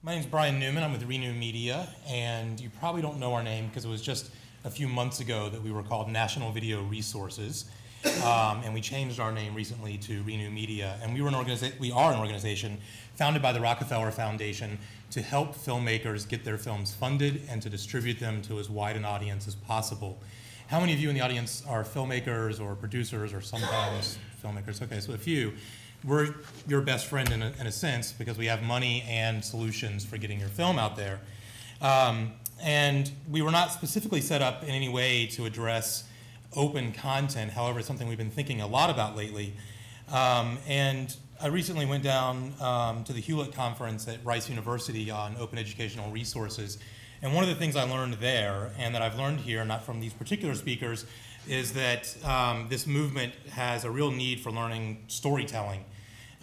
My name's Brian Newman. I'm with Renew Media, and you probably don't know our name because it was just a few months ago that we were called National Video Resources, and we changed our name recently to Renew Media. And we are an organization founded by the Rockefeller Foundation to help filmmakers get their films funded and to distribute them to as wide an audience as possible. How many of you in the audience are filmmakers or producers or sometimes filmmakers? Okay, so a few. We're your best friend in a sense because we have money and solutions for getting your film out there. And we were not specifically set up in any way to address open content. However, it's something we've been thinking a lot about lately. And I recently went down to the Hewlett conference at Rice University on open educational resources. And one of the things I learned there, and that I've learned here, not from these particular speakers, is that this movement has a real need for learning storytelling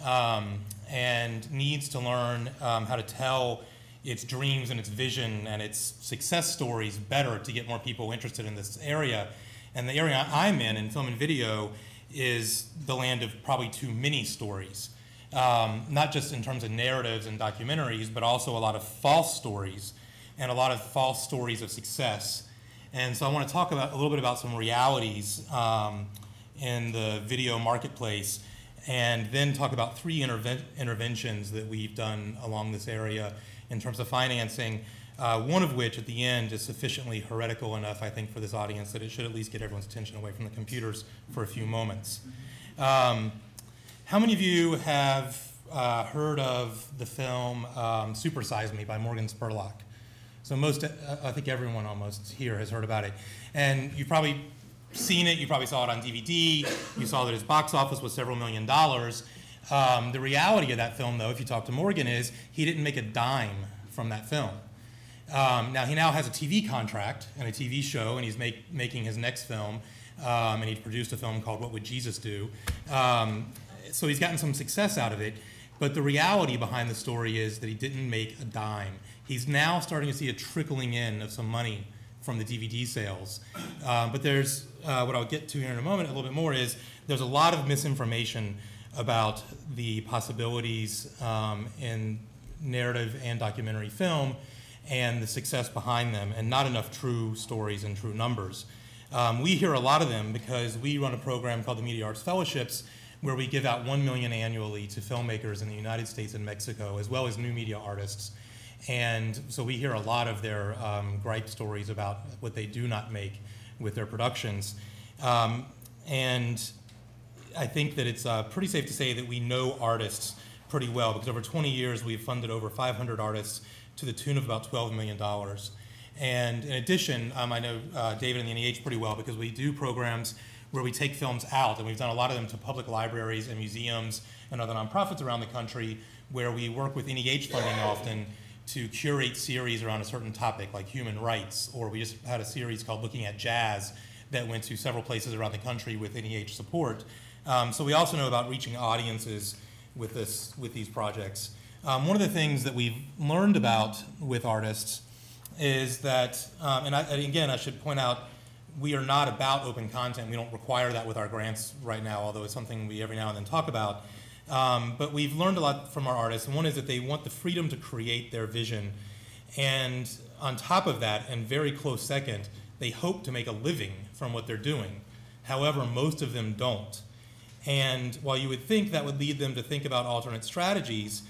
and needs to learn how to tell its dreams and its vision and its success stories better to get more people interested in this area. And the area I'm in film and video, is the land of probably too many stories. Not just in terms of narratives and documentaries, but also a lot of false stories and a lot of false stories of success. And so I want to talk a little bit about some realities in the video marketplace, and then talk about three interventions that we've done along this area in terms of financing, one of which at the end is sufficiently heretical enough, I think, for this audience that it should at least get everyone's attention away from the computers for a few moments. How many of you have heard of the film Super Size Me by Morgan Spurlock? So I think everyone almost here has heard about it. And you've probably seen it, you probably saw it on DVD, you saw that his box office was several $1 million. The reality of that film, though, if you talk to Morgan, is he didn't make a dime from that film. Now, he now has a TV contract and a TV show, and he's making his next film, and he produced a film called What Would Jesus Do? So he's gotten some success out of it, but the reality behind the story is that he didn't make a dime. He's now starting to see a trickling in of some money from the DVD sales. But there's, what I'll get to here in a moment a little bit more, is there's a lot of misinformation about the possibilities in narrative and documentary film and the success behind them, and not enough true stories and true numbers. We hear a lot of them because we run a program called the Media Arts Fellowships, where we give out $1 million annually to filmmakers in the United States and Mexico, as well as new media artists. And so we hear a lot of their gripe stories about what they do not make with their productions. And I think that it's pretty safe to say that we know artists pretty well, because over 20 years we've funded over 500 artists to the tune of about $12 million. And in addition, I know David and the NEH pretty well, because we do programs where we take films out, and we've done a lot of them to public libraries and museums and other nonprofits around the country, where we work with NEH funding often to curate series around a certain topic, like human rights, or we just had a series called Looking at Jazz that went to several places around the country with NEH support. So we also know about reaching audiences with these projects. One of the things that we've learned about with artists is that, and again, I should point out, we are not about open content. We don't require that with our grants right now, although it's something we every now and then talk about. But we've learned a lot from our artists, and one is that they want the freedom to create their vision. And on top of that, and very close second, they hope to make a living from what they're doing. However, most of them don't. And while you would think that would lead them to think about alternate strategies,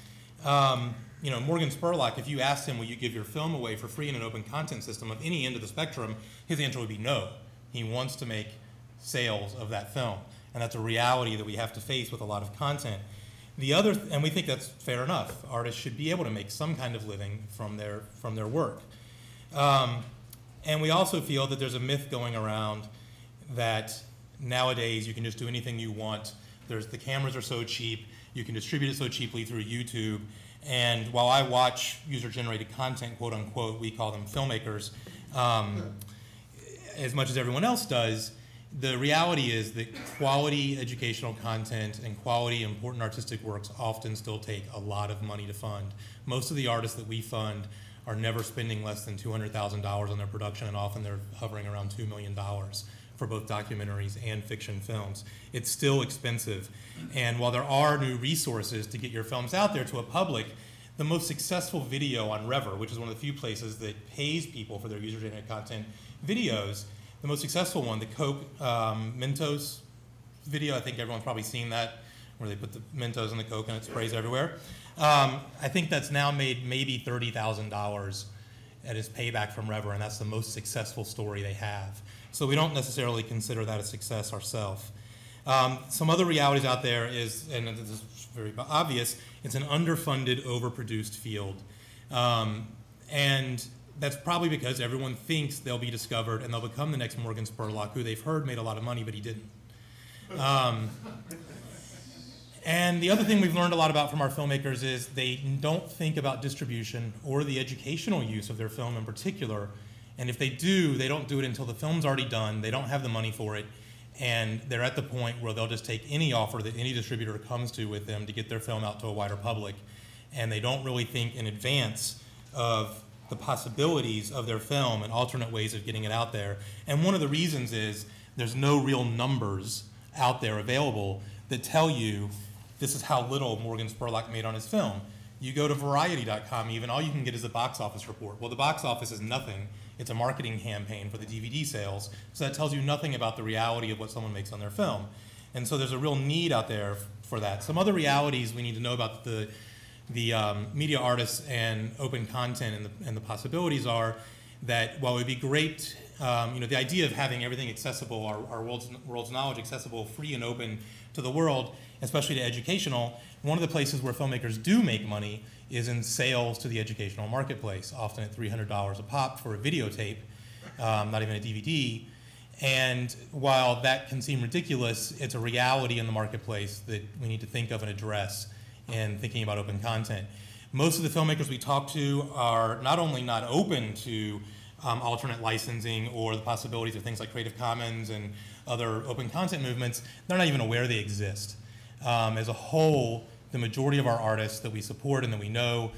you know, Morgan Spurlock, if you asked him, will you give your film away for free in an open content system of any end of the spectrum, his answer would be no. He wants to make sales of that film. And that's a reality that we have to face with a lot of content. And we think that's fair enough. Artists should be able to make some kind of living from their work. And we also feel that there's a myth going around that nowadays you can just do anything you want. The cameras are so cheap, you can distribute it so cheaply through YouTube. And while I watch user-generated content, quote unquote, we call them filmmakers, as much as everyone else does, the reality is that quality educational content and quality important artistic works often still take a lot of money to fund. Most of the artists that we fund are never spending less than $200,000 on their production, and often they're hovering around $2 million for both documentaries and fiction films. It's still expensive. And while there are new resources to get your films out there to a public, the most successful video on Rever, which is one of the few places that pays people for their user-generated content videos, the most successful one, the Coke Mentos video, I think everyone's probably seen that, where they put the Mentos in the Coke and it sprays everywhere. I think that's now made maybe $30,000 at its payback from Rever, and that's the most successful story they have. So we don't necessarily consider that a success ourselves. Some other realities out there is, and this is very obvious, it's an underfunded, overproduced field. And that's probably because everyone thinks they'll be discovered and they'll become the next Morgan Spurlock, who they've heard made a lot of money, but he didn't. And the other thing we've learned a lot about from our filmmakers is they don't think about distribution or the educational use of their film in particular. And if they do, they don't do it until the film's already done, they don't have the money for it, and they're at the point where they'll just take any offer that any distributor comes to with them to get their film out to a wider public. And they don't really think in advance of the possibilities of their film and alternate ways of getting it out there. And one of the reasons is there's no real numbers out there available that tell you this is how little Morgan Spurlock made on his film. You go to Variety.com even, all you can get is a box office report. Well, the box office is nothing. It's a marketing campaign for the DVD sales, so that tells you nothing about the reality of what someone makes on their film. And so there's a real need out there for that. Some other realities we need to know about the media artists and open content and the possibilities are that while it would be great, the idea of having everything accessible, our world's knowledge accessible, free and open to the world, especially to educational, one of the places where filmmakers do make money is in sales to the educational marketplace, often at $300 a pop for a videotape, not even a DVD. And while that can seem ridiculous, it's a reality in the marketplace that we need to think of and address in thinking about open content. Most of the filmmakers we talk to are not only not open to alternate licensing or the possibilities of things like Creative Commons and other open content movements, they're not even aware they exist. As a whole, the majority of our artists that we support and that we know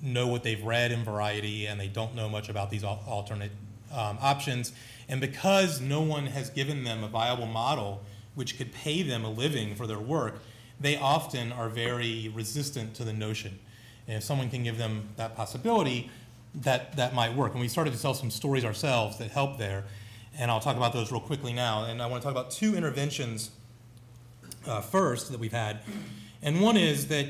what they've read in Variety, and they don't know much about these alternate options. And because no one has given them a viable model which could pay them a living for their work, they often are very resistant to the notion. And if someone can give them that possibility, that might work. And we started to tell some stories ourselves that help there. And I'll talk about those real quickly now. And I want to talk about two interventions first that we've had. And one is that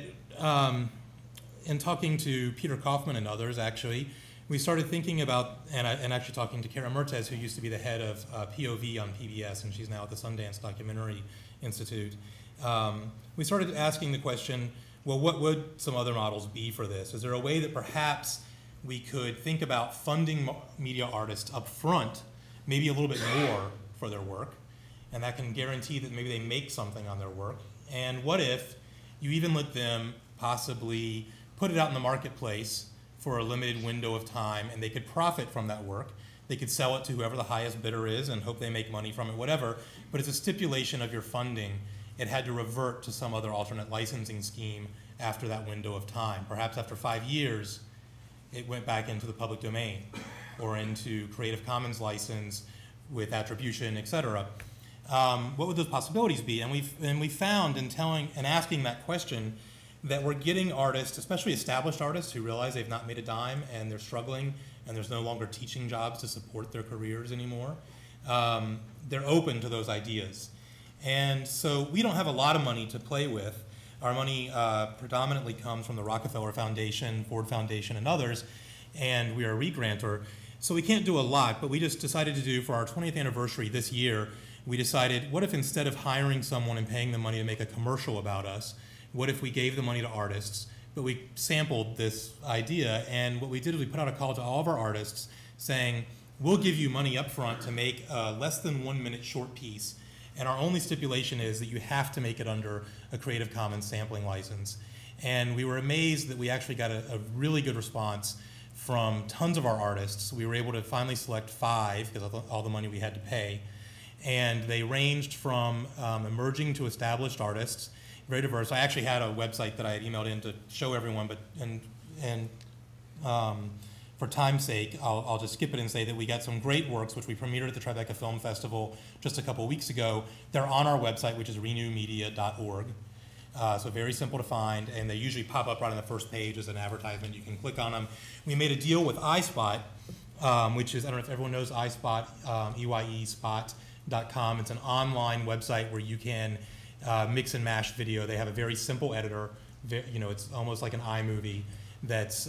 in talking to Peter Kaufman and others, actually, we started thinking about, and actually talking to Kara Mertes, who used to be the head of POV on PBS, and she's now at the Sundance Documentary Institute. We started asking the question, well, what would some other models be for this? Is there a way that perhaps we could think about funding media artists up front, maybe a little bit more for their work, and that can guarantee that maybe they make something on their work? And what if you even let them possibly put it out in the marketplace for a limited window of time, and they could profit from that work? They could sell it to whoever the highest bidder is and hope they make money from it, whatever. But it's a stipulation of your funding. It had to revert to some other alternate licensing scheme after that window of time. Perhaps after 5 years, it went back into the public domain or into Creative Commons license with attribution, et cetera. What would those possibilities be? And we found in asking that question that we're getting artists, especially established artists, who realize they've not made a dime and they're struggling and there's no longer teaching jobs to support their careers anymore. They're open to those ideas. And so we don't have a lot of money to play with. Our money predominantly comes from the Rockefeller Foundation, Ford Foundation, and others, and we are a re-grantor. So we can't do a lot, but we just decided to do, for our 20th anniversary this year, we decided, what if instead of hiring someone and paying them money to make a commercial about us, what if we gave the money to artists, but we sampled this idea, and what we did is we put out a call to all of our artists saying, we'll give you money up front to make a less than 1 minute short piece, and our only stipulation is that you have to make it under a Creative Commons sampling license. And we were amazed that we actually got a really good response from tons of our artists. We were able to finally select 5 because of all the money we had to pay. And they ranged from emerging to established artists, very diverse. I actually had a website that I had emailed in to show everyone, but for time's sake, I'll just skip it and say that we got some great works, which we premiered at the Tribeca Film Festival just a couple weeks ago. They're on our website, which is renewmedia.org. So very simple to find, and they usually pop up right on the first page as an advertisement. You can click on them. We made a deal with iSpot, which is, I don't know if everyone knows iSpot, EYEspot.com. It's an online website where you can mix and mash video. They have a very simple editor. It's almost like an iMovie. That's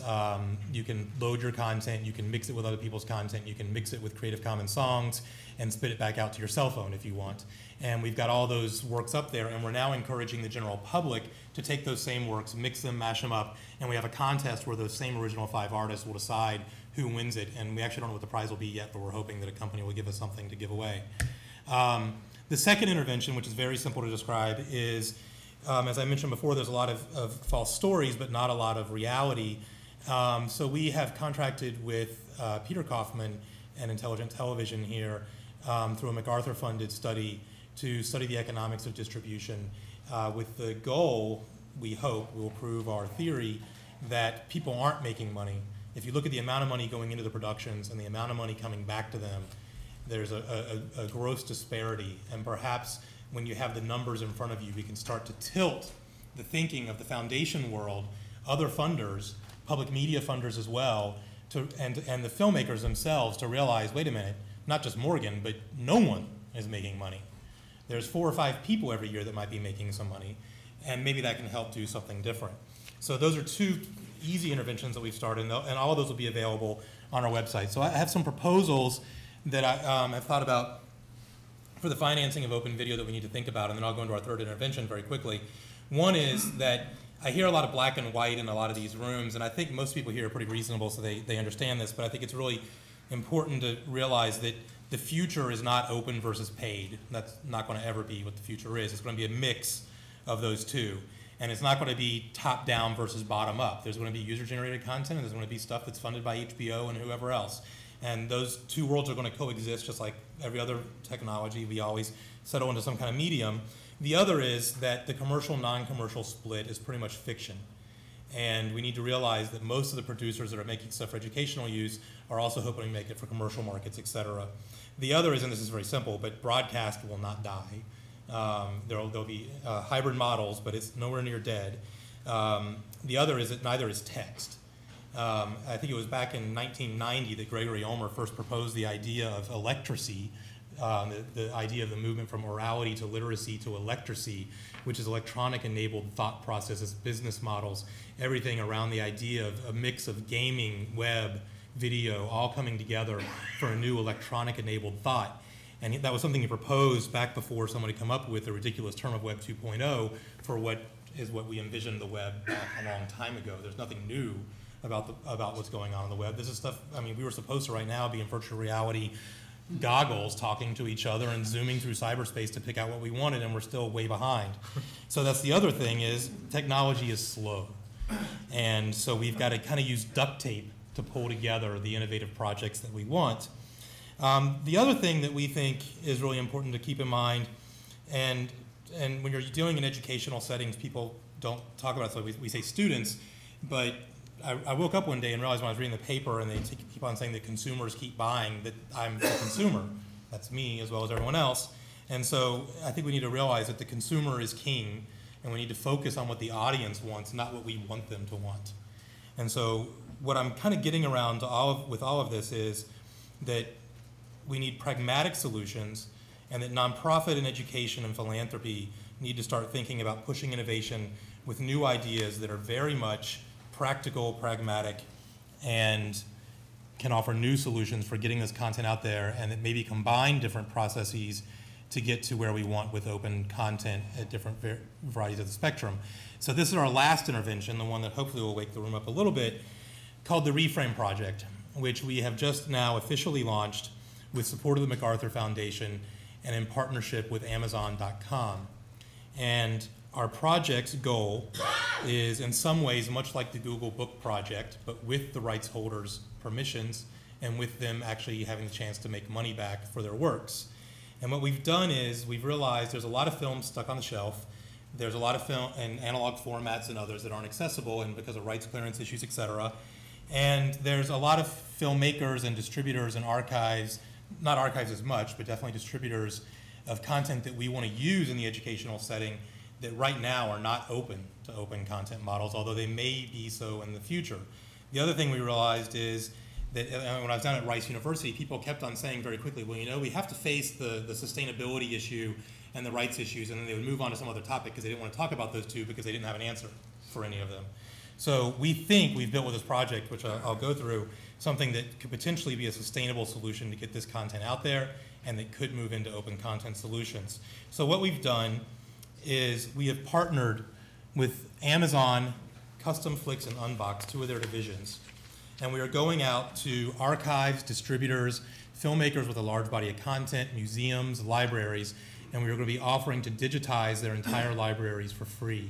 you can load your content, you can mix it with other people's content, you can mix it with Creative Commons songs and spit it back out to your cell phone if you want. And we've got all those works up there, and we're now encouraging the general public to take those same works, mix them, mash them up, and we have a contest where those same original 5 artists will decide who wins it. And we actually don't know what the prize will be yet, but we're hoping that a company will give us something to give away. The second intervention, which is very simple to describe, is as I mentioned before, there's a lot of false stories, but not a lot of reality. So we have contracted with Peter Kaufman and Intelligent Television here through a MacArthur-funded study to study the economics of distribution with the goal, we hope, will prove our theory that people aren't making money. If you look at the amount of money going into the productions and the amount of money coming back to them, there's a gross disparity, and perhaps when you have the numbers in front of you, we can start to tilt the thinking of the foundation world, other funders, public media funders as well, and the filmmakers themselves to realize, wait a minute, not just Morgan, but no one is making money. There's 4 or 5 people every year that might be making some money, and maybe that can help do something different. So those are 2 easy interventions that we've started, and all of those will be available on our website. So I have some proposals that I have thought about for the financing of open video that we need to think about, and then I'll go into our third intervention very quickly. One is that I hear a lot of black and white in a lot of these rooms, and I think most people here are pretty reasonable, so they understand this, but I think it's really important to realize that the future is not open versus paid. That's not going to ever be what the future is. It's going to be a mix of those 2. And it's not going to be top down versus bottom up. There's going to be user-generated content, and there's going to be stuff that's funded by HBO and whoever else. And those 2 worlds are going to coexist just like every other technology. We always settle into some kind of medium. The other is that the commercial, non-commercial split is pretty much fiction. And we need to realize that most of the producers that are making stuff for educational use are also hoping to make it for commercial markets, et cetera. The other is, and this is very simple, but broadcast will not die. There'll be hybrid models, but it's nowhere near dead. The other is that neither is text. I think it was back in 1990 that Gregory Ulmer first proposed the idea of electracy, the idea of the movement from orality to literacy to electracy, which is electronic-enabled thought processes, business models, everything around the idea of a mix of gaming, web, video, all coming together for a new electronic-enabled thought. And that was something he proposed back before someone had come up with the ridiculous term of Web 2.0 for what we envisioned the web back a long time ago. There's nothing new about what's going on the web. This is stuff, I mean, we were supposed to right now be in virtual reality goggles talking to each other and zooming through cyberspace to pick out what we wanted, and we're still way behind. So that's the other thing, is technology is slow. And so we've got to kind of use duct tape to pull together the innovative projects that we want. The other thing that we think is really important to keep in mind, and when you're dealing in educational settings, people don't talk about it, so we say students, but I woke up one day and realized when I was reading the paper and they keep on saying that consumers keep buying, that I'm the consumer. That's me as well as everyone else. And so I think we need to realize that the consumer is king, and we need to focus on what the audience wants, not what we want them to want. And so what I'm kind of getting around to with all of this is that we need pragmatic solutions, and that nonprofit and education and philanthropy need to start thinking about pushing innovation with new ideas that are very much practical, pragmatic, and can offer new solutions for getting this content out there, and that maybe combine different processes to get to where we want with open content at different varieties of the spectrum. So this is our last intervention, the one that hopefully will wake the room up a little bit, called the Reframe Project, which we have just now officially launched with support of the MacArthur Foundation and in partnership with Amazon.com. And our project's goal is in some ways much like the Google Book Project, but with the rights holders' permissions and with them actually having the chance to make money back for their works. And what we've done is we've realized there's a lot of films stuck on the shelf. There's a lot of film and analog formats and others that aren't accessible, and because of rights clearance issues, et cetera. And there's a lot of filmmakers and distributors and archives, not archives as much, but definitely distributors of content that we want to use in the educational setting that right now are not open to open content models, although they may be so in the future. The other thing we realized is that when I was down at Rice University, people kept on saying very quickly, well, you know, we have to face the sustainability issue and the rights issues, and then they would move on to some other topic because they didn't want to talk about those two because they didn't have an answer for any of them. So we think we've built with this project, which I'll go through, something that could potentially be a sustainable solution to get this content out there and that could move into open content solutions. So what we've done is we have partnered with Amazon, Custom Flicks, and Unbox, two of their divisions. And we are going out to archives, distributors, filmmakers with a large body of content, museums, libraries, and we are going to be offering to digitize their entire libraries for free,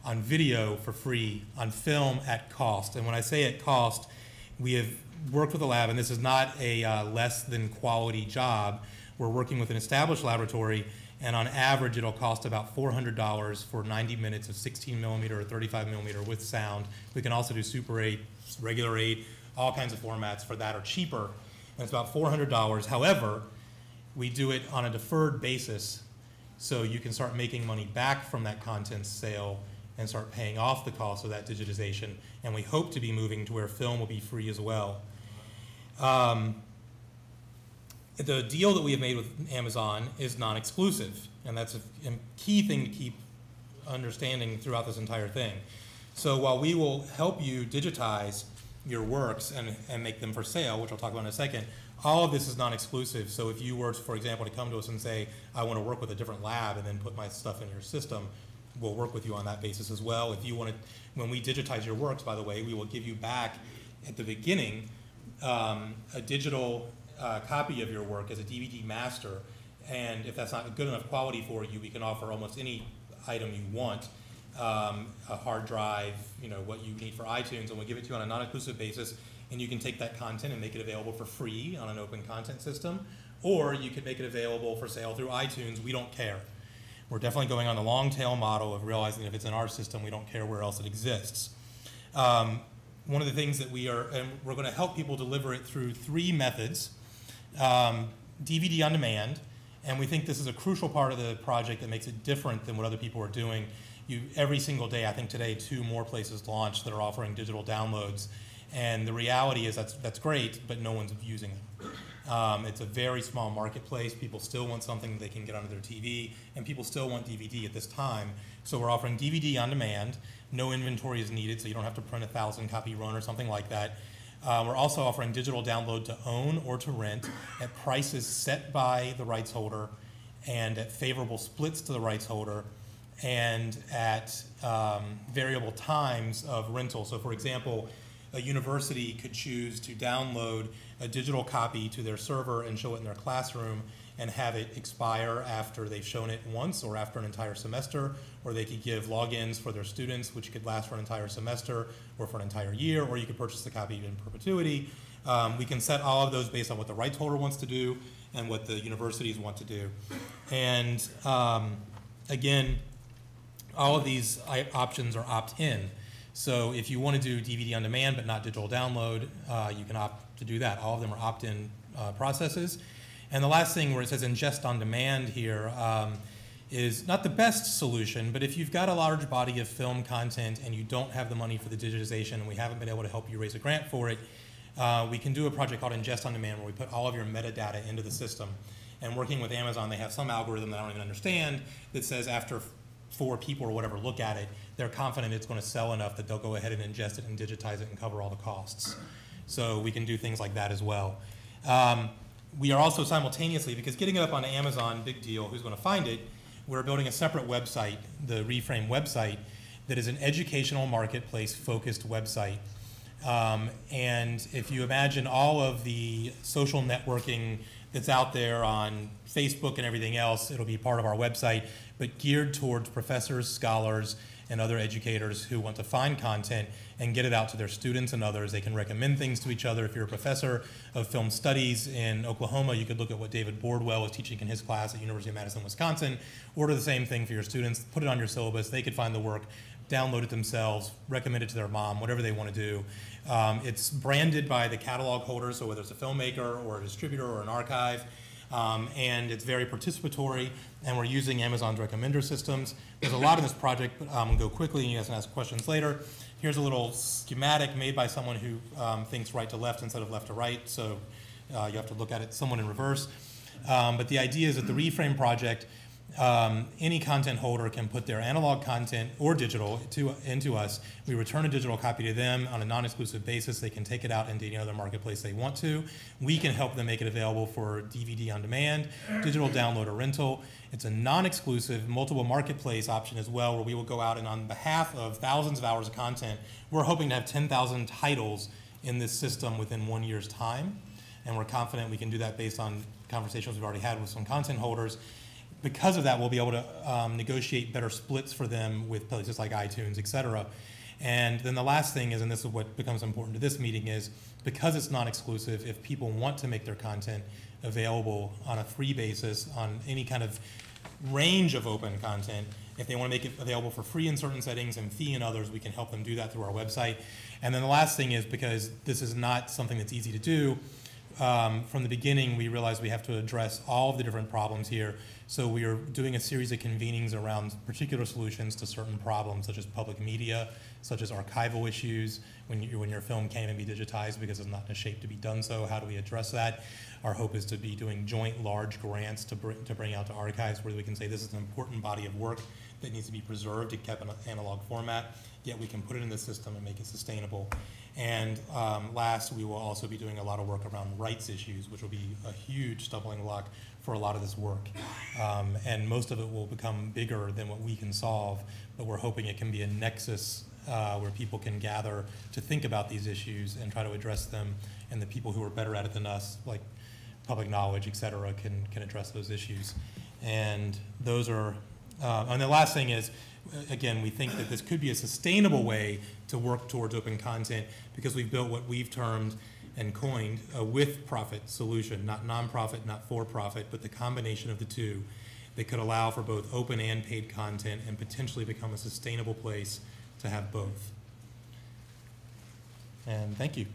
on video for free, on film at cost. And when I say at cost, we have worked with a lab, and this is not a less than quality job. We're working with an established laboratory, and on average it'll cost about $400 for 90 minutes of 16 millimeter or 35 millimeter with sound. We can also do Super 8, regular 8, all kinds of formats for that are cheaper, and it's about $400. However, we do it on a deferred basis, so you can start making money back from that content sale and start paying off the cost of that digitization, and we hope to be moving to where film will be free as well. The deal that we have made with Amazon is non-exclusive, and that's a key thing to keep understanding throughout this entire thing. So while we will help you digitize your works and make them for sale, which I'll talk about in a second, all of this is non-exclusive. So if you were, for example, to come to us and say, I want to work with a different lab and then put my stuff in your system, we'll work with you on that basis as well. If you want to, when we digitize your works, by the way, we will give you back at the beginning a digital copy of your work as a DVD master. And if that's not good enough quality for you, we can offer almost any item you want, a hard drive, you know, what you need for iTunes, and we'll give it to you on a non-exclusive basis, and you can take that content and make it available for free on an open content system, or you could make it available for sale through iTunes. We don't care. We're definitely going on the long tail model of realizing that if it's in our system, we don't care where else it exists. One of the things that we're going to help people deliver it through three methods. DVD on demand, and we think this is a crucial part of the project that makes it different than what other people are doing. Every single day, I think today, 2 more places launched that are offering digital downloads, and the reality is that's great, but no one's using them. It's a very small marketplace. People still want something they can get onto their TV, and people still want DVD at this time. So we're offering DVD on demand. No inventory is needed, so you don't have to print a 1,000-copy run or something like that. We're also offering digital download to own or to rent at prices set by the rights holder and at favorable splits to the rights holder and at variable times of rental. So for example, a university could choose to download a digital copy to their server and show it in their classroom and have it expire after they've shown it once or after an entire semester, or they could give logins for their students, which could last for an entire semester or for an entire year, or you could purchase the copy in perpetuity. We can set all of those based on what the rights holder wants to do and what the universities want to do. And again, all of these options are opt-in. So if you want to do DVD on demand but not digital download, you can opt to do that. All of them are opt-in processes. And the last thing where it says ingest on demand here is not the best solution, but if you've got a large body of film content and you don't have the money for the digitization and we haven't been able to help you raise a grant for it, we can do a project called ingest on demand where we put all of your metadata into the system. And working with Amazon, they have some algorithm that I don't even understand that says after 4 people or whatever look at it, they're confident it's going to sell enough that they'll go ahead and ingest it and digitize it and cover all the costs. So we can do things like that as well. We are also simultaneously, because getting it up on Amazon, big deal, who's going to find it, we're building a separate website, the Reframe website, that is an educational marketplace focused website. And if you imagine all of the social networking that's out there on Facebook and everything else, it'll be part of our website, but geared towards professors, scholars, and other educators who want to find content and get it out to their students and others. They can recommend things to each other. If you're a professor of film studies in Oklahoma, you could look at what David Bordwell is teaching in his class at University of Madison, Wisconsin, order the same thing for your students, put it on your syllabus, they could find the work, download it themselves, recommend it to their mom, whatever they want to do. It's branded by the catalog holder, so whether it's a filmmaker or a distributor or an archive, And it's very participatory, and we're using Amazon's recommender systems. There's a lot in this project, but I'm going to go quickly, and you guys can ask questions later. Here's a little schematic made by someone who thinks right to left instead of left to right, so you have to look at it somewhat in reverse. But the idea is that the Reframe Project, any content holder can put their analog content or digital into us. We return a digital copy to them on a non-exclusive basis. They can take it out into any other marketplace they want to. We can help them make it available for DVD on demand, digital download or rental. It's a non-exclusive multiple marketplace option as well, where we will go out and on behalf of thousands of hours of content, we're hoping to have 10,000 titles in this system within 1 year's time. And we're confident we can do that based on conversations we've already had with some content holders. Because of that, we'll be able to negotiate better splits for them with places like iTunes, et cetera. And then the last thing is, and this is what becomes important to this meeting, is because it's non-exclusive, if people want to make their content available on a free basis on any kind of range of open content, if they want to make it available for free in certain settings and fee in others, we can help them do that through our website. And then the last thing is, because this is not something that's easy to do, from the beginning, we realized we have to address all of the different problems here. So we are doing a series of convenings around particular solutions to certain problems, such as public media, such as archival issues, when your film can't even be digitized because it's not in a shape to be done so. How do we address that? Our hope is to be doing joint large grants to bring out to archives where we can say this is an important body of work that needs to be preserved and kept in an analog format, yet we can put it in the system and make it sustainable. And last, we will also be doing a lot of work around rights issues, which will be a huge stumbling block for a lot of this work. And most of it will become bigger than what we can solve, but we're hoping it can be a nexus where people can gather to think about these issues and try to address them, and the people who are better at it than us, like public knowledge, et cetera, can address those issues. And those are, and the last thing is, again, we think that this could be a sustainable way to work towards open content because we've built what we've termed and coined a with-profit solution, not non-profit, not for-profit, but the combination of the two that could allow for both open and paid content and potentially become a sustainable place to have both. And thank you.